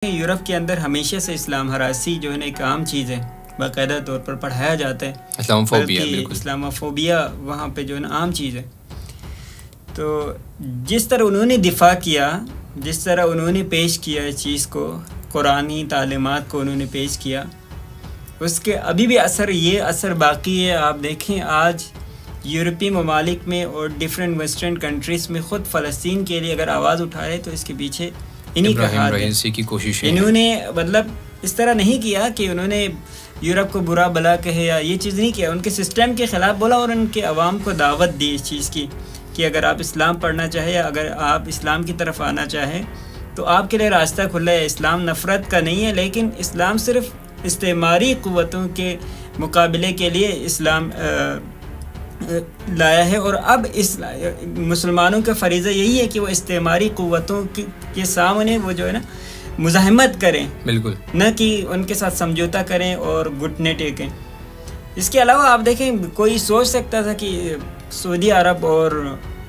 Europe کے اندر ہمیشہ سے اسلام ہراسی جو ہے نا ایک عام چیز ہے، باقاعدہ طور پر پڑھایا جاتا ہے. اسلاموفوبیا وہاں پہ جو ہے نا عام چیز ہے. تو جس طرح انہوں نے دفاع کیا، جس طرح انہوں نے پیش کیا اس چیز کو، قرآنی تعلیمات کو انہوں نے پیش کیا، اس کے ابھی بھی یہ اثر باقی ہے. آپ دیکھیں آج یورپی ممالک میں اور ڈیفرنٹ ویسٹرن کنٹریز میں خود فلسطین کے لیے اگر آواز اٹھائے تو اس کے پیچھے انہی کا ہاتھ ہے. کی کوشش انہوں نے مطلب اس طرح نہیں کیا کہ انہوں نے یورپ کو برا بلا کہے یا یہ چیز نہیں کیا، ان کے سسٹم کے خلاف بولا اور ان کے عوام کو دعوت دی اس چیز کی کہ اگر آپ اسلام پڑھنا چاہیں یا اگر آپ اسلام کی طرف آنا چاہیں تو آپ کے لیے راستہ کھلا ہے. اسلام نفرت کا نہیں ہے، لیکن اسلام صرف استعماری قوتوں کے مقابلے کے لیے اسلام لایا ہے. اور اب مسلمانوں کا فریضہ یہی ہے کہ وہ استعماری قوتوں کے سامنے وہ جو ہے نا مزاحمت کریں، بالکل نہ کہ ان کے ساتھ سمجھوتا کریں اور گھٹنے ٹیکیں. اس کے علاوہ آپ دیکھیں کوئی سوچ سکتا تھا کہ سعودی عرب اور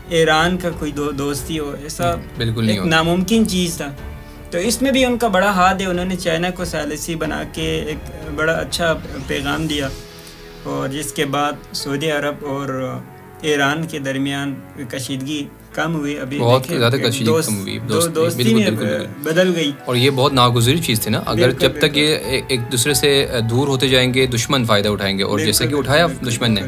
ایران کا کوئی دوستی ہو، ایسا بالکل ایک ناممکن چیز تھا. تو اس میں بھی ان کا بڑا ہاتھ ہے. انہوں نے چائنا کو ثالثی بنا کے ایک بڑا اچھا پیغام دیا، اور جس کے بعد سعودی عرب اور ایران کے درمیان کشیدگی کم ہوئی. ابھی بہت زیادہ کشیدگی کم ہوئی، دوستی میں بدل گئی. اور یہ بہت ناگزیر چیز تھی نا. اگر جب تک یہ ایک دوسرے سے دور ہوتے جائیں گے دشمن فائدہ اٹھائیں گے، اور جیسے کہ اٹھایا دشمن نے.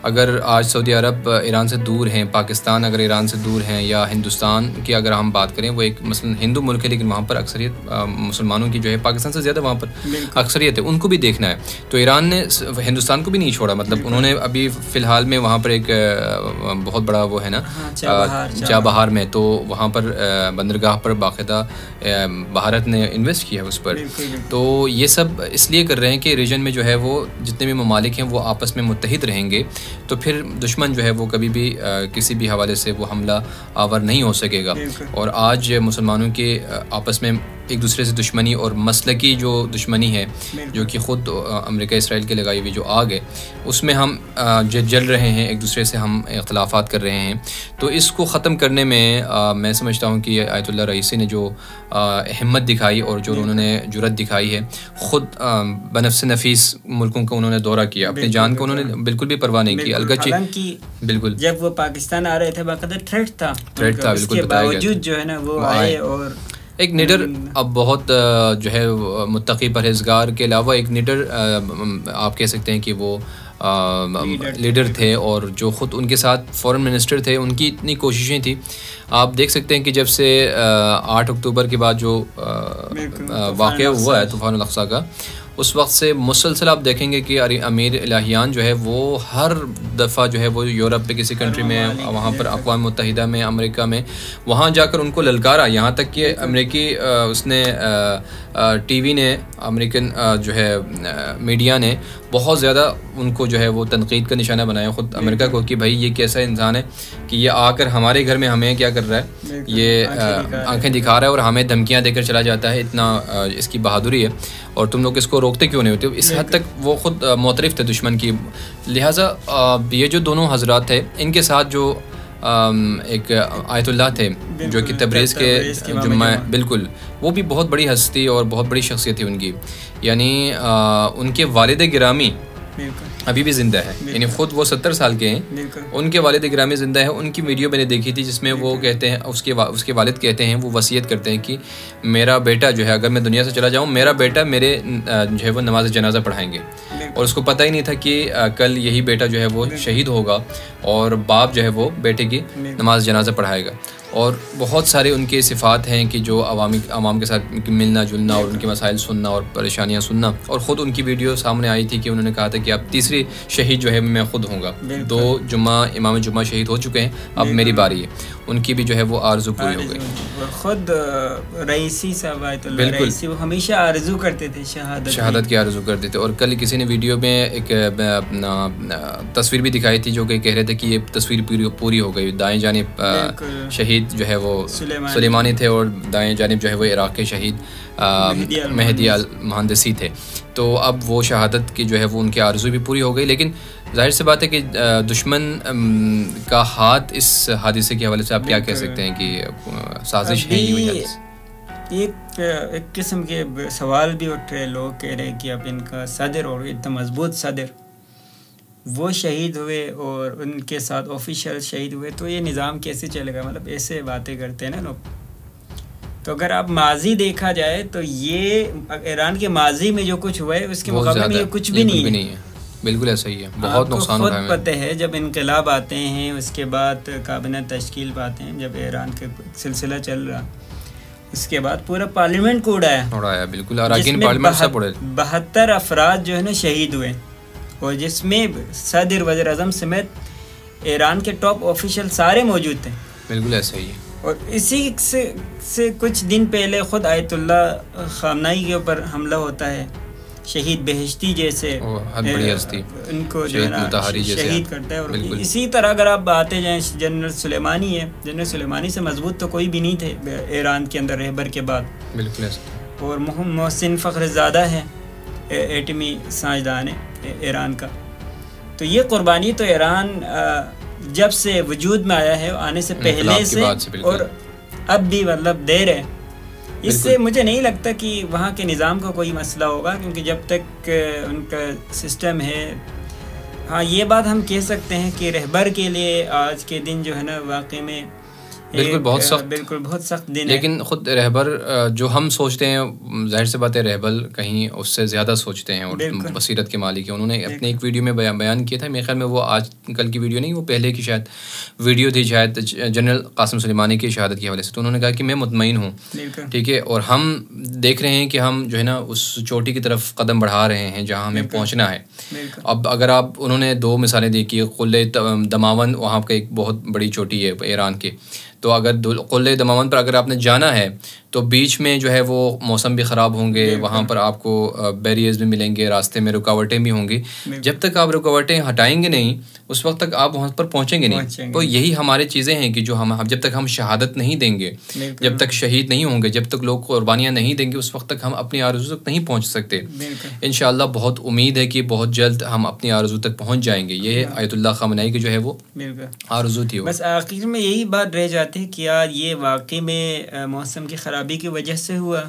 اگر آج سعودی عرب ایران سے دور ہیں، پاکستان اگر ایران سے دور ہیں، یا ہندوستان کی اگر ہم بات کریں، وہ ایک مثلا ہندو ملک ہے لیکن وہاں پر اکثریت مسلمانوں کی جو ہے پاکستان سے زیادہ وہاں پر اکثریت ہے، ان کو بھی دیکھنا ہے. تو ایران نے ہندوستان کو بھی نہیں چھوڑا. مطلب انہوں نے ابھی فی الحال میں وہاں پر ایک بہت بڑا وہ ہے نا چابہار میں، تو وہاں پر بندرگاہ پر باقاعدہ بھارت نے انویسٹ کیا اس پر. تو یہ سب اس لیے کر رہے ہیں کہ ریجن میں جو ہے وہ جتنے بھی ممالک ہیں وہ آپس میں متحد رہیں گے، تو پھر دشمن جو ہے وہ کبھی بھی کسی بھی حوالے سے وہ حملہ آور نہیں ہو سکے گا. اور آج مسلمانوں کے آپس میں ایک دوسرے سے دشمنی اور مسلکی جو دشمنی ہے، جو کہ خود امریکہ اسرائیل کے لگائی ہوئی جو آگ ہے، اس میں ہم جل رہے ہیں، ایک دوسرے سے ہم اختلافات کر رہے ہیں. تو اس کو ختم کرنے میں سمجھتا ہوں کہ آیت اللہ رئیسی نے جو ہمت دکھائی اور جو انہوں نے جرأت دکھائی ہے، خود بنفس نفیس ملکوں کا انہوں نے دورہ کیا، اپنی جان کو انہوں نے بالکل بھی پرواہ نہیں کی. حالانکہ بالکل جب وہ پاکستان آ رہے تھے باقاعدہ تھریٹ تھا، اس کے باوجود جو ہے نا وہ آئے. اور ایک نیڈر اب بہت جو ہے متقی پرہیزگار کے علاوہ ایک نیڈر آپ کہہ سکتے ہیں کہ وہ لیڈر تھے، اور جو خود ان کے ساتھ فورن منسٹر تھے، ان کی اتنی کوششیں تھیں. آپ دیکھ سکتے ہیں کہ جب سے 8 اکتوبر کے بعد جو واقعہ ہوا ہے طوفان الاقصی کا، اس وقت سے مسلسل آپ دیکھیں گے کہ امیر الہیان جو ہے وہ ہر دفعہ جو ہے وہ یورپ میں کسی کنٹری میں، وہاں پر اقوام متحدہ میں، امریکہ میں، وہاں جا کر ان کو للکارا. یہاں تک کہ امریکی اس نے ٹی وی نے، امریکن جو ہے میڈیا نے بہت زیادہ ان کو جو ہے وہ تنقید کا نشانہ بنایا خود امریکہ کو، کہ بھائی یہ کیسا انسان ہے کہ یہ آ کر ہمارے گھر میں ہمیں کیا کر رہا ہے، یہ آنکھیں دکھا رہا ہے اور ہمیں دھمکیاں دے کر چلا جاتا ہے. اتنا اس کی بہادری ہے، اور تم لوگ اس کو روکتے کیوں نہیں ہوتے. اس حد تک وہ خود معترف تھے دشمن کی. لہٰذا یہ جو دونوں حضرات تھے، ان کے ساتھ جو ایک آیت اللہ تھے جو کہ تبریز کے جمعہ، بالکل وہ بھی بہت بڑی ہستی اور بہت بڑی شخصیت تھی ان کی. یعنی ان کے والد گرامی ابھی بھی زندہ ہے، یعنی خود وہ 70 سال کے ہیں، ان کے والد گرامی زندہ ہے. ان کی ویڈیو میں نے دیکھی تھی جس میں وہ کہتے ہیں، اس کے والد کہتے ہیں، وہ وصیت کرتے ہیں کہ میرا بیٹا جو ہے اگر میں دنیا سے چلا جاؤں، میرا بیٹا میرے جو ہے وہ نماز جنازہ پڑھائیں گے. اور اس کو پتہ ہی نہیں تھا کہ کل یہی بیٹا جو ہے وہ شہید ہوگا، اور باپ جو ہے وہ بیٹے کی نماز جنازہ پڑھائے گا. اور بہت سارے ان کے صفات ہیں کہ جو عوام کے ساتھ ملنا جلنا اور ان کے مسائل سننا اور پریشانیاں سننا. اور خود ان کی ویڈیو سامنے آئی تھی کہ انہوں نے کہا تھا کہ اب تیسری شہید جو ہے میں خود ہوں گا. 2 امام جمعہ شہید ہو چکے ہیں، اب میری باری ہے. ان کی بھی جو ہے وہ آرزو پوری ہو گئی. خود رئیسی صاحب آیت اللہ رئیسی وہ ہمیشہ آرزو کرتے تھے، شہادت کی آرزو کرتے تھے. اور کل کسی نے ویڈیو میں ایک تصویر بھی دکھائی تھی جو کہ کہہ رہے تھے کہ یہ تصویر پوری ہو گئی. دائیں جانب شہید جو ہے وہ سلیمانی تھے، اور دائیں جانب جو ہے وہ عراق کے شہید مہدی المہندسی تھے. تو اب وہ شہادت کی جو ہے وہ ان کی آرزو بھی پوری ہو گئی. لیکن ظاہر سی بات ہے کہ دشمن کا ہاتھ اس حادثے کے حوالے سے آپ کیا کہہ سکتے ہیں کہ سازش ہے؟ ایک قسم کے سوال بھی اٹھ رہے، لوگ کہہ رہے کہ اب ان کا صدر اور اتنا مضبوط صدر وہ شہید ہوئے اور ان کے ساتھ آفیشیل شہید ہوئے، تو یہ نظام کیسے چلے گا؟ مطلب ایسے باتیں کرتے ہیں نا لوگ. تو اگر آپ ماضی دیکھا جائے تو یہ ایران کے ماضی میں جو کچھ ہوا ہے اس کے مقابلے میں یہ کچھ بھی نہیں ہے. بالکل ایسا ہی ہے. بہت نقصان خود پتہ ہے جب انقلاب آتے ہیں، اس کے بعد کابینہ تشکیل پاتے ہیں، جب ایران کا سلسلہ چل رہا، اس کے بعد پورا پارلیمنٹ کو اڑایا. بالکل. اراکین پارلیمنٹ سب اڑے. 72 افراد جو ہے نا شہید ہوئے، اور جس میں صدر، وزیر اعظم سمیت ایران کے ٹاپ آفیشل سارے موجود تھے. بالکل ایسا ہی ہے. اور اسی سے کچھ دن پہلے خود آیت اللہ خامنائی کے اوپر حملہ ہوتا ہے، شہید بہشتی جیسے ان کو جو ہے نا شہید کرتا ہے. اور اسی طرح اگر آپ آتے جائیں، جنرل سلیمانی ہے، جنرل سلیمانی سے مضبوط تو کوئی بھی نہیں تھے ایران کے اندر رہبر کے بعد. بالکل. اور محسن فخرزادہ ہے، ایٹمی سائنسدان ہے ایران کا. تو یہ قربانی تو ایران جب سے وجود میں آیا ہے، آنے سے پہلے سے اور اب بھی مطلب دے رہے. اس سے مجھے نہیں لگتا کہ وہاں کے نظام کا کوئی مسئلہ ہوگا، کیونکہ جب تک ان کا سسٹم ہے. ہاں یہ بات ہم کہہ سکتے ہیں کہ رہبر کے لیے آج کے دن جو ہے نا واقعی میں بالکل بہت سخت دن. لیکن خود رہبر جو ہم سوچتے ہیں، ظاہر سی بات ہے رہبر کہیں اس سے زیادہ سوچتے ہیں اور بصیرت کے مالک ہیں. انہوں نے اپنے ایک ویڈیو میں بیان کیا تھا، میرے خیال میں وہ آج کل کی ویڈیو نہیں، وہ پہلے کی شاید ویڈیو تھی، شاید جنرل قاسم سلیمانی کی شہادت کی حوالے سے. تو انہوں نے کہا کہ میں مطمئن ہوں، ٹھیک ہے، اور ہم دیکھ رہے ہیں کہ ہم جو ہے نا اس چوٹی کی طرف قدم بڑھا رہے ہیں جہاں ہمیں پہنچنا ہے. اب اگر آپ، انہوں نے 2 مثالیں دی کہ قلعہ دماون وہاں کا ایک بہت بڑی چوٹی ہے ایران کے. تو اگر قلعہ دماون پر اگر آپ نے جانا ہے تو بیچ میں جو ہے وہ موسم بھی خراب ہوں گے، وہاں پر آپ کو بیریئرز بھی ملیں گے، راستے میں رکاوٹیں بھی ہوں گی. جب تک آپ رکاوٹیں ہٹائیں گے نہیں اس وقت تک آپ وہاں پر پہنچیں گے نہیں. تو یہی ہماری چیزیں ہیں کہ جو ہم جب تک ہم شہادت نہیں دیں گے، جب تک شہید نہیں ہوں گے، جب تک لوگ قربانیاں نہیں دیں گے، اس وقت تک ہم اپنی آرزو تک نہیں پہنچ سکتے. انشاءاللہ بہت امید ہے کہ بہت جلد ہم اپنی آرزو تک پہنچ جائیں گے. یہ آیت اللہ خامنائی کی جو ہے وہ آرزو تھی. بس آخر میں یہی بات رہ جاتی ہے کہ یار یہ واقعی میں موسم کی خرابی کی وجہ سے ہوا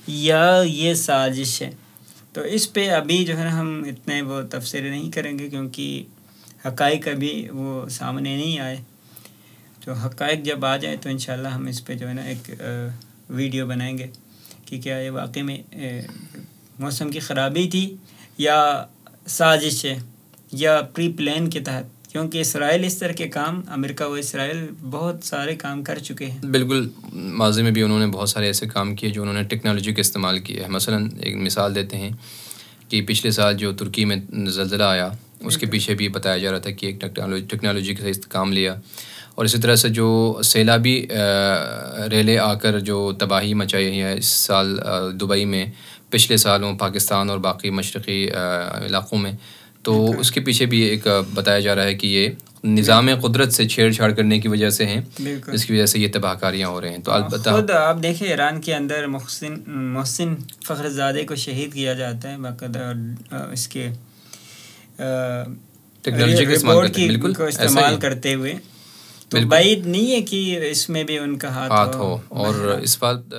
یا یہ سازش ہے. تو اس پہ ابھی جو ہے ہم اتنے وہ تفسیر نہیں کریں گے، کیونکہ حقائق ابھی وہ سامنے نہیں آئے. تو حقائق جب آ جائے تو انشاءاللہ ہم اس پہ جو ہے نا ایک ویڈیو بنائیں گے کہ کیا یہ واقعی میں موسم کی خرابی تھی یا سازش ہے یا پری پلان کے تحت. کیونکہ اسرائیل اس طرح کے کام، امریکہ و اسرائیل بہت سارے کام کر چکے ہیں. بالکل. ماضی میں بھی انہوں نے بہت سارے ایسے کام کیے جو انہوں نے ٹیکنالوجی کا استعمال کیا ہے. مثلا ایک مثال دیتے ہیں کہ پچھلے سال جو ترکی میں زلزلہ آیا اس کے پیچھے بھی بتایا جا رہا تھا کہ ایک ٹیکنالوجی کا کام لیا. اور اسی طرح سے جو سیلابی ریلیں آ کر جو تباہی مچائی ہے اس سال دبئی میں، پچھلے سالوں پاکستان اور باقی مشرقی علاقوں میں، تو اس کے پیچھے بھی ایک بتایا جا رہا ہے کہ یہ نظام قدرت سے چھیڑ چھاڑ کرنے کی وجہ سے ہیں، جس کی وجہ سے یہ تباہ کاریاں ہو رہے ہیں. تو البتہ خود آپ دیکھیں ایران کے اندر محسن فخرزادہ کو شہید کیا جاتا ہے باقاعدہ اس کے ٹیکنالوجی کو استعمال کرتے ہوئے. تو بعید نہیں ہے کہ اس میں بھی ان کا ہاتھ ہو. اور اس بات